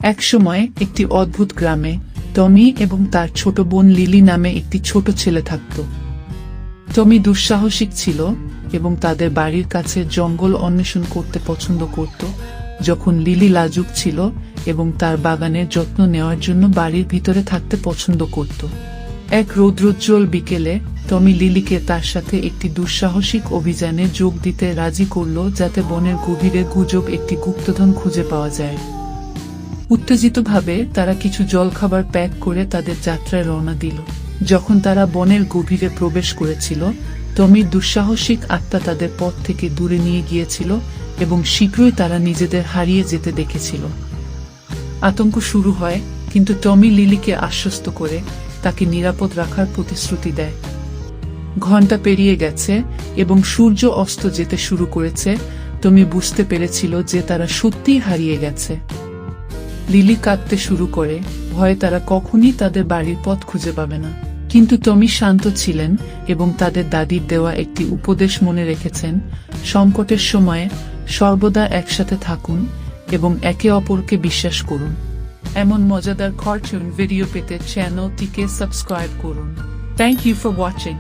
একসময় একটি অদ্ভুত গ্রামে টমি এবং তার ছোট বোন লিলি নামে একটি ছোট ছেলে থাকত। টমি দুঃসাহসিক ছিল এবং তাদের বাড়ির কাছে জঙ্গল অন্বেষণ করতে পছন্দ করত, যখন লিলি লাজুক ছিল এবং তার বাগানের যত্ন নেওয়ার জন্য বাড়ির ভিতরে থাকতে পছন্দ করত। এক রৌদ্রোজ্জ্বল বিকেলে টমি লিলিকে তার সাথে একটি দুঃসাহসিক অভিযানে যোগ দিতে রাজি করল, যাতে বনের গভীরে গুজব একটি গুপ্তধন খুঁজে পাওয়া যায়। উত্তেজিতভাবে তারা কিছু জলখাবার প্যাক করে তাদের যাত্রায় রওনা দিল। যখন তারা বনের গভীরে প্রবেশ করেছিল, টমির দুঃসাহসিক আত্মা তাদের পথ থেকে দূরে নিয়ে গিয়েছিল এবং শীঘ্রই তারা নিজেদের হারিয়ে যেতে দেখেছিল। আতঙ্ক শুরু হয়, কিন্তু টমি লিলিকে আশ্বস্ত করে তাকে নিরাপদ রাখার প্রতিশ্রুতি দেয়। ঘণ্টা পেরিয়ে গেছে এবং সূর্য অস্ত যেতে শুরু করেছে। টমি বুঝতে পেরেছিল যে তারা সত্যিই হারিয়ে গেছে। লিলি কাঁদতে শুরু করে, ভয়ে তারা কখনই তাদের বাড়ির পথ খুঁজে পাবে না। কিন্তু টমি শান্ত ছিলেন এবং তাদের দাদির দেওয়া একটি উপদেশ মনে রেখেছেন, সংকটের সময়ে সর্বদা একসাথে থাকুন এবং একে অপরকে বিশ্বাস করুন। এমন মজাদার কার্টুন ভিডিও পেতে চ্যানেলটিকে সাবস্ক্রাইব করুন। Thank you for watching.